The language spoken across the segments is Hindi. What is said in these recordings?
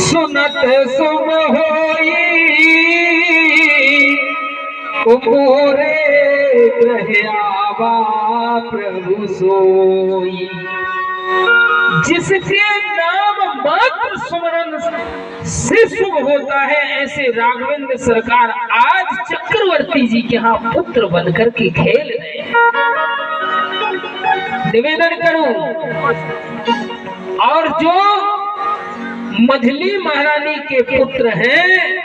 सुनत सुब होई मोरे ग्रह आवा प्रभु सोई। जिसके नाम मात्र सुमरन से शुभ होता है, ऐसे राघवेंद्र सरकार आज चक्रवर्ती जी के यहाँ पुत्र बनकर के खेल रहे। निवेदन करूं, और जो मझली महारानी के पुत्र हैं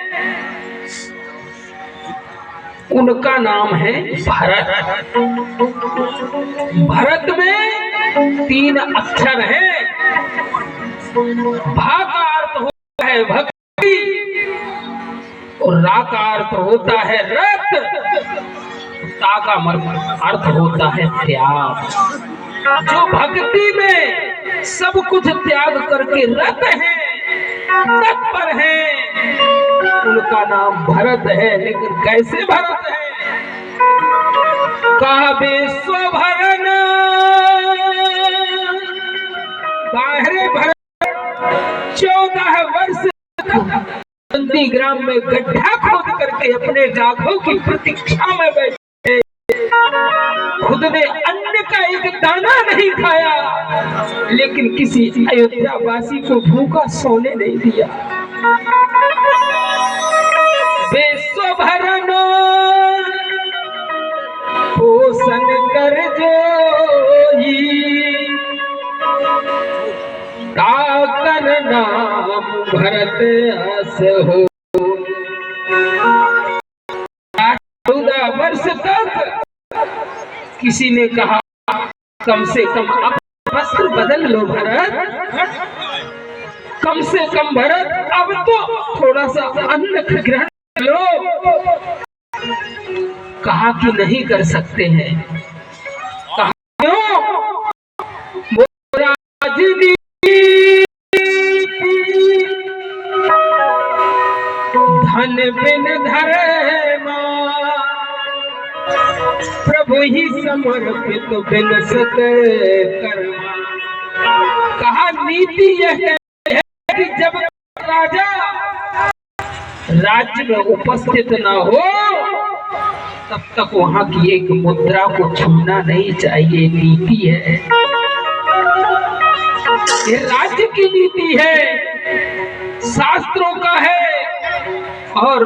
उनका नाम है भरत। भरत में 3 अक्षर हैं। भा का अर्थ होता है भक्ति और रा का अर्थ होता है रत, ता का अर्थ होता है त्याग। जो भक्ति में सब कुछ त्याग करके रत है, तत्पर है, उनका नाम भरत है। लेकिन कैसे भरत है? काबे स्वभरन बाहरे भरत 14 वर्ष नंदीग्राम में गड्ढा खोद करके अपने राघव की प्रतीक्षा में बैठे। खुद ने अन्न का एक दाना नहीं खाया, लेकिन किसी अयोध्या वासी को भूखा सोने नहीं दिया। विश्वभरन पोषण कर जोई, ताकर नाम भरत अस हो। 14 वर्ष तक किसी ने कहा कम से कम अब वस्त्र बदल लो भरत, कम से कम भरत अब तो थोड़ा सा अन्न ग्रहण लो। कहा कि नहीं कर सकते हैं। कहा क्यों? धन बिन धर्मा प्रभु ही समर्पित बिन सत कर्मा। कहा नीति यह है कि जब राजा राज्य में उपस्थित न हो तब तक वहां की एक मुद्रा को छूना नहीं चाहिए। नीति है, ये राज्य की नीति है, शास्त्रों का है। और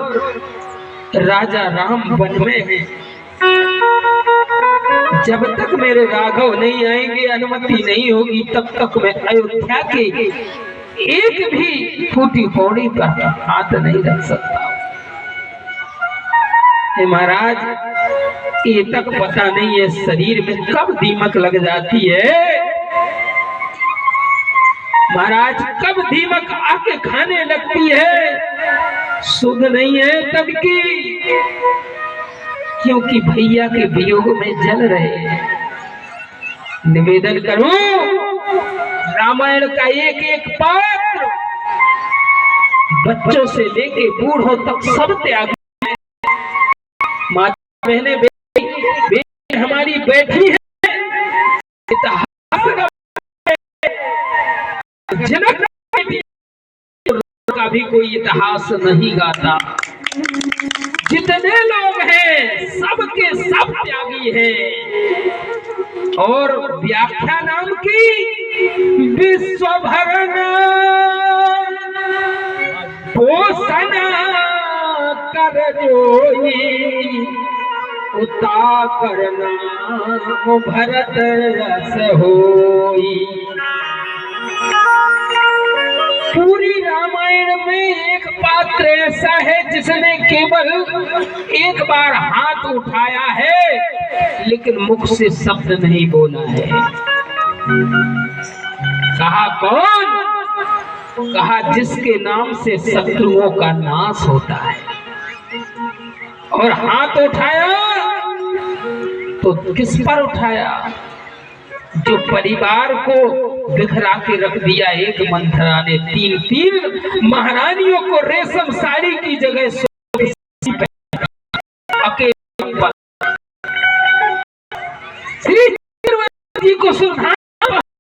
राजा राम वन में है, जब तक मेरे राघव नहीं आएंगे, अनुमति नहीं होगी, तब तक मैं अयोध्या के एक भी फूटी पौड़ी पर हाथ नहीं रख सकता। महाराज, ये तक पता नहीं है शरीर में कब दीमक लग जाती है। महाराज, कब दीमक आके खाने लगती है, सुध नहीं है तब की, क्योंकि भैया के वियोग में जल रहे हैं। निवेदन करूं, रामायण का एक एक पात्र बच्चों से लेके बूढ़ों तक सब त्यागी। माता बहने बेटी हमारी बैठी है, इतिहास जनक का भी कोई इतिहास नहीं गाता। जितने लोग हैं सबके सब त्यागी हैं। और व्याख्या नाम की विश्वभरन पोषण कर जोई, उता करना भरत रस होई। पूरी रामायण में एक पात्र ऐसा है जिसने केवल एक बार हाथ उठाया है, लेकिन मुख से शब्द नहीं बोला है। कहा कौन? कहा जिसके नाम से शत्रुओं का नाश होता है। और हाथ उठाया तो किस पर उठाया? जो परिवार को बिखरा के रख दिया एक मंथरा ने। 3 महारानियों को रेशम साड़ी की जगह अकेले श्री जी को सुधार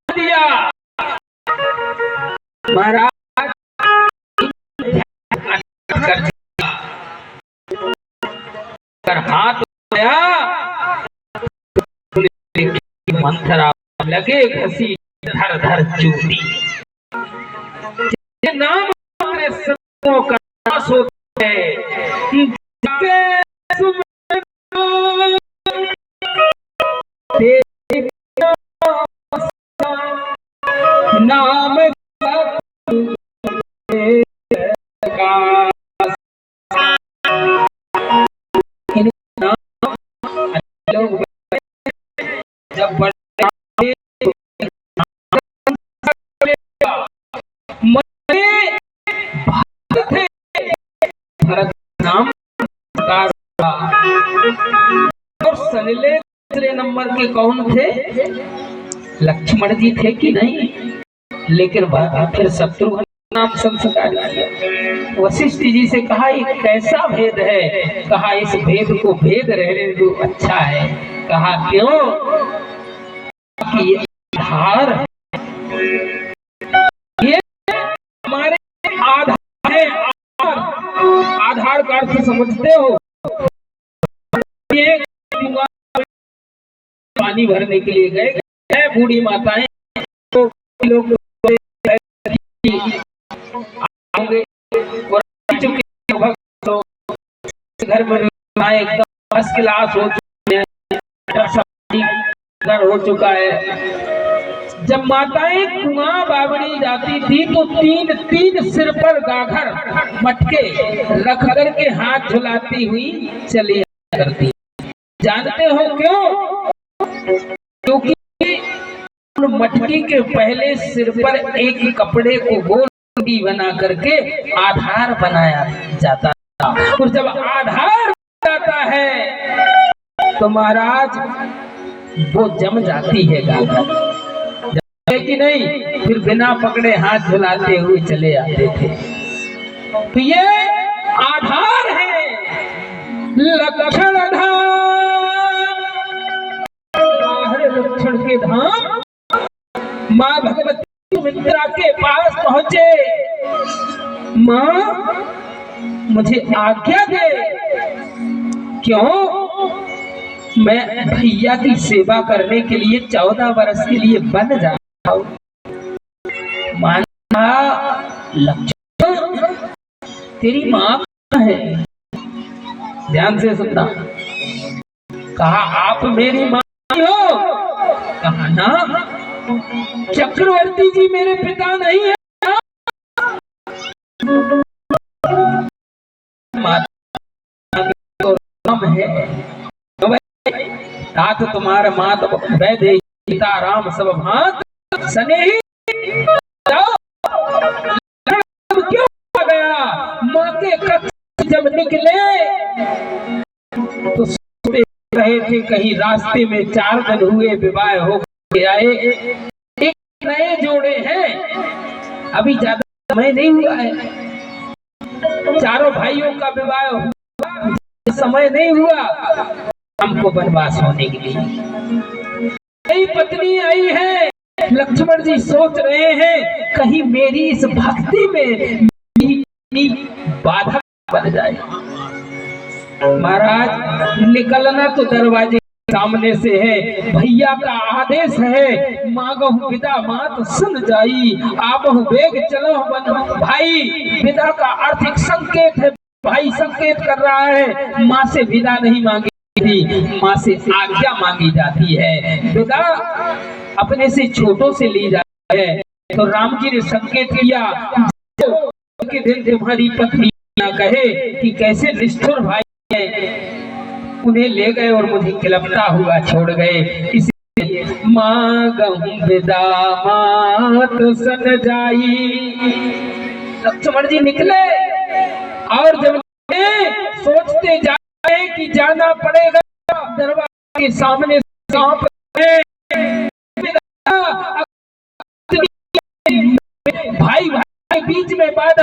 दिया। महाराज कर दिया। कर हाथ गया मंथरा लगे घसी धर धर चूटी। ये नाम संतों का नाश होता है। नाम लोग जब बड़े थे भरत नाम और सनले दूसरे नंबर के कौन थे? लक्ष्मण जी थे कि नहीं? लेकिन फिर शत्रुघ्न नाम संस्कार किया। वशिष्ठ जी से कहा ये कैसा भेद है? कहा इस भेद को भेद रहने दो, अच्छा है। कहा क्यों? कि ये आधार, ये हमारे आधार है। आधार का अर्थ समझते हो? पानी भरने के लिए गए बूढ़ी माताएं, तो लोग घर में एकदम फर्स्ट क्लास हो चुके हैं, हो चुका है। जब माताएं कुआं बावड़ी जाती थी तो तीन तीन सिर पर गाघर मटके रख करके हाथ झुलाती हुई चली करती। जानते हो क्यों? क्योंकि मटकी के पहले सिर पर एक कपड़े को गोल बना करके आधार बनाया जाता था। और जब आधार जाता है तो महाराज वो जम जाती है गाघर, है कि नहीं? फिर बिना पकड़े हाथ झुलाते हुए चले आते थे। तो ये आधार है। लक्षण लक्षण के धाम माँ भगवती सुमित्रा के पास पहुंचे। माँ मुझे आज्ञा दे। क्यों? मैं भैया की सेवा करने के लिए 14 वर्ष के लिए बन जाता हूं। माना लक्ष्मण तेरी माँ कहाँ है? ध्यान से सुनना। कहा आप मेरी माँ हो? कहा ना, चक्रवर्ती जी मेरे पिता नहीं है। राम है तात तुम्हारे मात वैदे सीता राम सब भात स्नेही। क्यों आ गया? माँ के कक्ष जब निकले तो सोचते रहे थे कहीं रास्ते में 4 दिन हुए विवाह हो के आए, एक नए जोड़े हैं, अभी ज्यादा समय नहीं हुआ है। चारों भाइयों का विवाह हुआ, समय नहीं हुआ हमको वनवास होने के लिए। नई पत्नी आई है। लक्ष्मण जी सोच रहे हैं कहीं मेरी इस भक्ति में बाधा बन जाए। महाराज निकलना तो दरवाजे सामने से है, भैया का आदेश है। मांगहु विदा मात सुन जाई, आपहु वेग चलो बन भाई। विदा का आर्थिक संकेत है, भाई संकेत कर रहा है। माँ से विदा नहीं मांगी थी, माँ से आज्ञा मांगी जाती है। विदा अपने से छोटों से ली जाती है। तो राम जी ने संकेत किया कि दिन तुम्हारी पत्नी ना कहे कि कैसे निष्ठुर भाई है, उन्हें ले गए और मुझे खिलपता हुआ छोड़ गए। इसलिए मांगहु विदा मात सन जाई। लक्ष्मण जी निकले और जब सोचते जाए कि जाना पड़ेगा, दरवाजे के सामने सांप भाई भाई बीच में बात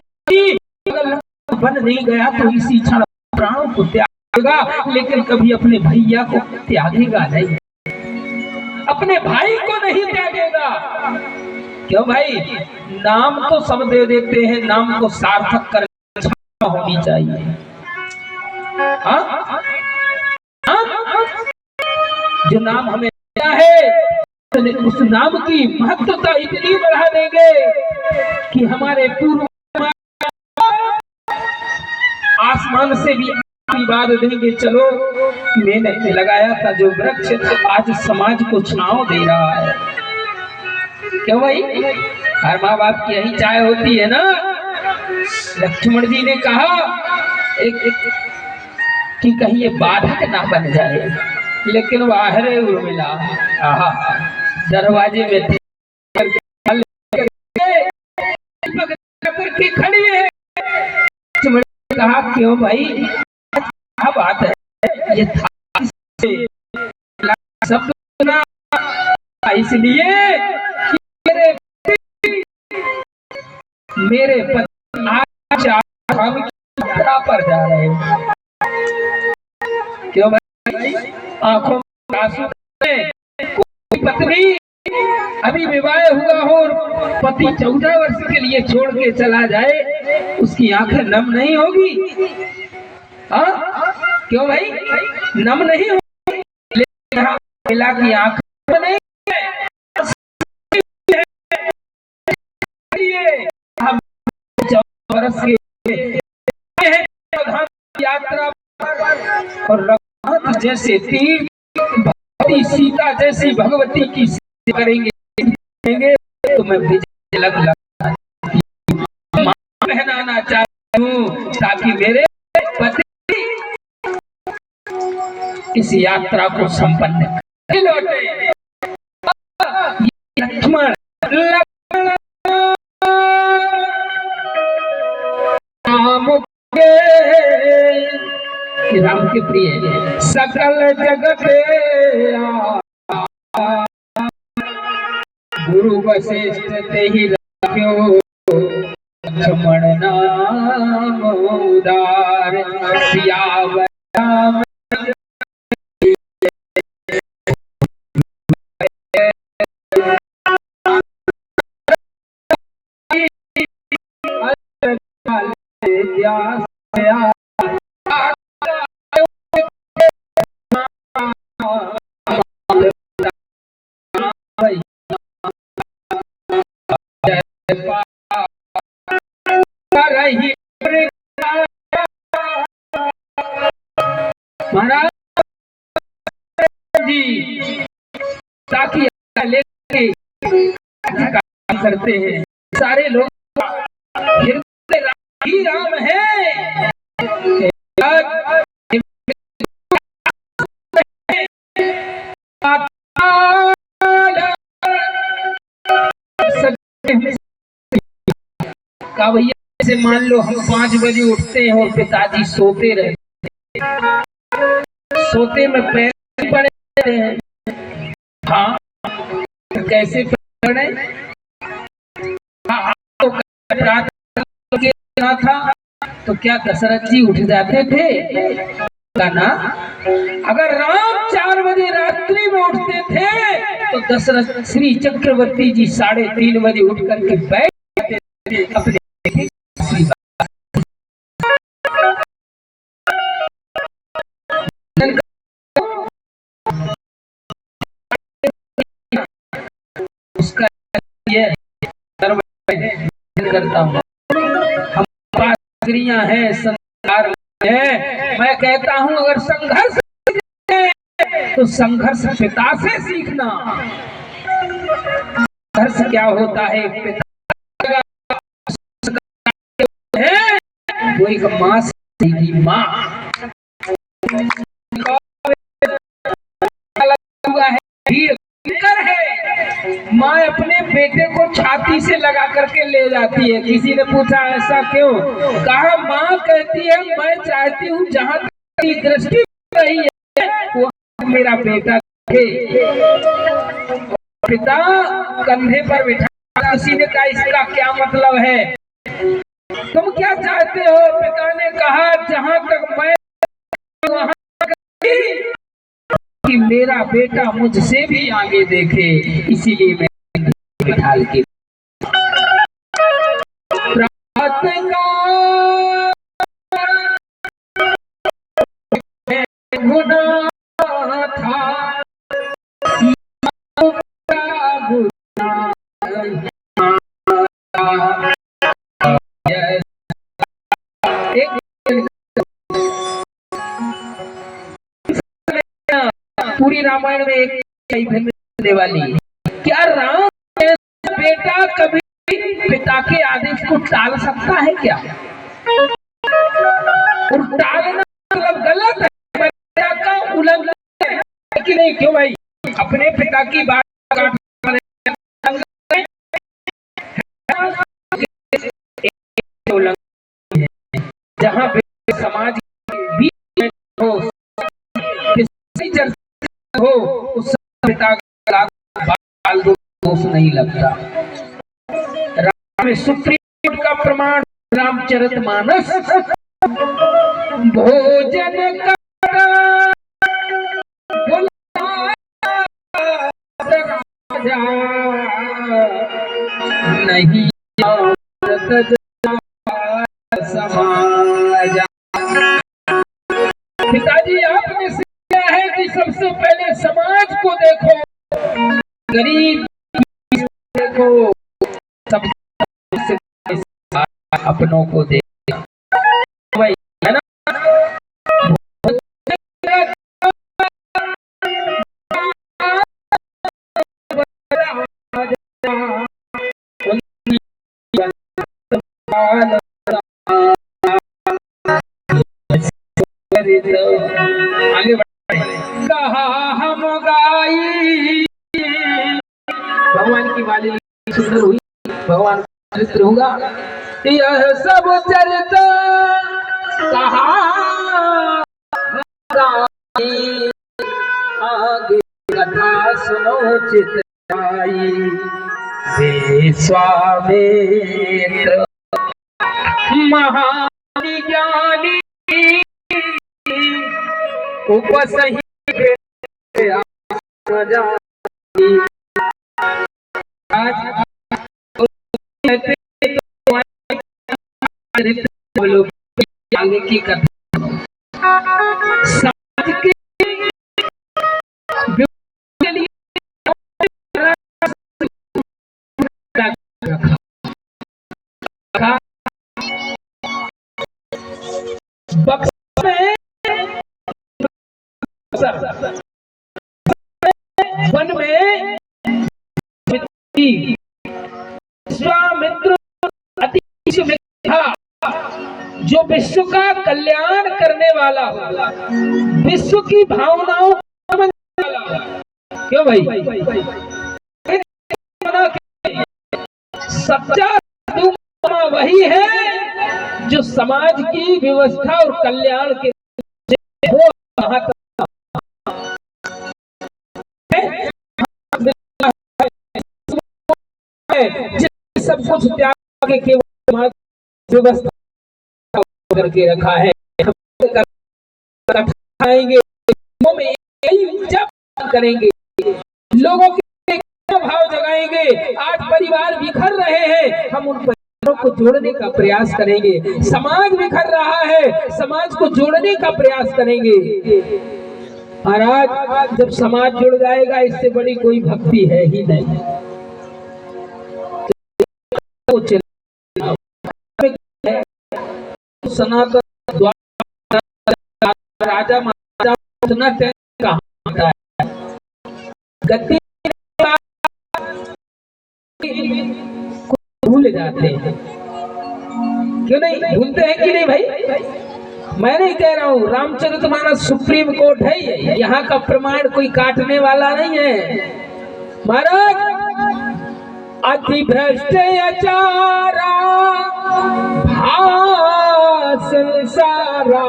बन नहीं गया तो इसी क्षण प्राणों को त्यागेगा, लेकिन कभी अपने भैया को त्यागेगा नहीं, अपने भाई को नहीं त्यागेगा। क्यों भाई? नाम तो सब दे देते हैं, नाम को सार्थक कर होनी चाहिए। हाँ हाँ, जो नाम हमें मिला है उस नाम की महत्वता इतनी बढ़ा देंगे कि हमारे पूर्व आसमान से भी आशीर्वाद देंगे। चलो, मैंने लगाया था जो वृक्ष आज समाज को छांव दे रहा है। क्यों भाई, हर माँ बाप की यही चाह होती है ना। लक्ष्मण जी ने कहा कि कहीं ये बाधक ना बन जाए, लेकिन वाहरे उर्मिला दरवाजे में करके खड़ी है। कहा क्यों भाई, क्या बात है, ये था सब इसलिए मेरे पति आज हम यात्रा पर जा रहे हैं। क्यों भाई, आंखों में आंसू, कोई पत्नी अभी विवाह हुआ हो और पति 14 वर्ष के लिए छोड़ के चला जाए, उसकी आंखें नम नहीं होगी? हाँ, क्यों भाई, नम नहीं होगी? लेकिन महिला की आंख नहीं है। हम 14 वर्ष के यात्रा और रघुनाथ जैसे तीर, भगवती सीता जैसी भगवती की करेंगे तो मैं विजय लग पहनाना चाहती हूँ ताकि मेरे पति इस यात्रा को संपन्न लौटे। लक्ष्मण राम के प्रिय सकल जगत गुरु वशिष्ठ ते ही रख्यो लक्ष्मण नाम उदार सियावर राम महाराज जी ताकि लेके काम करते हैं सारे लोग, ही राम है। का भैया से मान लो हम 5 बजे उठते हैं और पिताजी सोते रहते, सोते में पैर पड़े हैं। हाँ, कैसे पड़े? हाँ, तो था तो क्या दशरथ जी उठ जाते थे ना? अगर राम 4 बजे रात्रि में उठते थे तो दशरथ श्री चक्रवर्ती जी 3:30 बजे उठ करके बैठते थे अपने उसका ये करता हूँ। हम पात्रियां हैं, संस्कार है। मैं कहता हूँ अगर संघर्ष तो संघर्ष पिता से सीखना। संघर्ष क्या होता है? पिता है वो एक माँ से माँ है, माँ अपने बेटे को छाती से लगा करके ले जाती है। किसी ने पूछा ऐसा क्यों? कहा माँ कहती है मैं चाहती हूँ जहाँ की दृष्टि रही है वो मेरा बेटा थे। पिता कंधे पर बिठा, किसी ने कहा इसका क्या मतलब है, तुम क्या चाहते हो? पिता ने कहा जहाँ तक मैं वहाँ कि मेरा बेटा मुझसे भी आगे देखे, इसीलिए मैं बिठा के गुनाह था, पूरी रामायण में एक देने वाली, क्या राम बेटा कभी पिता के आदेश को टाल सकता है क्या? और टालना मतलब गलत है, पिता का उल्लंघन है कि नहीं? क्यों भाई? अपने पिता की बात जहाँ पे समाज हो, किसी चर्चा हो, उस पिता का बाल दोष नहीं लगता। राम सुप्रीम कोर्ट का प्रमाण रामचरितमानस, भोजन नहीं समाज। पिताजी आपने सीखा है कि सबसे पहले समाज को देखो, गरीब देखो, सबसे अपनों को देखो, है ना? आगे बढ़े, कहा हम गाई, भगवान की वाली सुंदर हुई, भगवान चरित्र होगा, यह सब चरित्र कहा आगे कथा सुनो चित्राई, विश्वामित्र महाज्ञानी उपसही आगे की कथा समाज के लिए वन में विश्वामित्र अतिशय था, जो विश्व का कल्याण करने वाला होगा, विश्व की भावनाओं को समझने वाला। क्यों भाई? सच्चा वही है जो समाज की व्यवस्था और कल्याण के हो सब कुछ त्याग के केवल व्यवस्था करके रखा है। खाएंगे करेंगे, लोगों के भाव जगाएंगे। आज परिवार बिखर रहे हैं, हम उन परिवारों को जोड़ने का प्रयास करेंगे। समाज बिखर रहा है, समाज को जोड़ने का प्रयास करेंगे। और आज जब समाज जुड़ जाएगा, इससे बड़ी कोई भक्ति है ही नहीं। सनातन राजा महाराजा उतना कहाँ होता है, गद्दी भूल जाते हैं। क्यों नहीं भूलते हैं कि नहीं भाई? मैं नहीं कह रहा हूँ, रामचरितमानस सुप्रीम कोर्ट है, यहाँ का प्रमाण कोई काटने वाला नहीं है। महाराज अति भ्रष्ट आचारा भाषण सारा,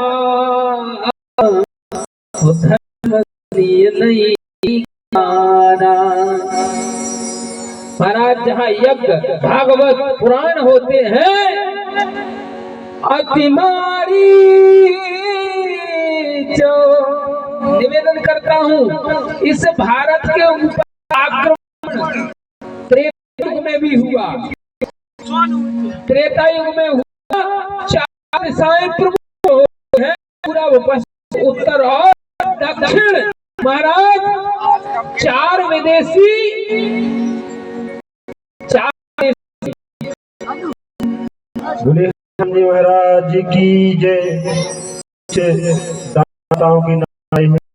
धर्म नहीं माना। महाराज जहाँ यज्ञ भागवत पुराण होते हैं, अतिमारी जो निवेदन करता हूँ, इस भारत के ऊपर आक्रमण त्रेता युग में भी हुआ, त्रेता युग में हुआ। चार दिशाएं प्रमुख हैं, पूर्व, पश्चिम, उत्तर और दक्षिण महाराज चार विदेशी बोले महाराज की जय। दाताओं की नाई है।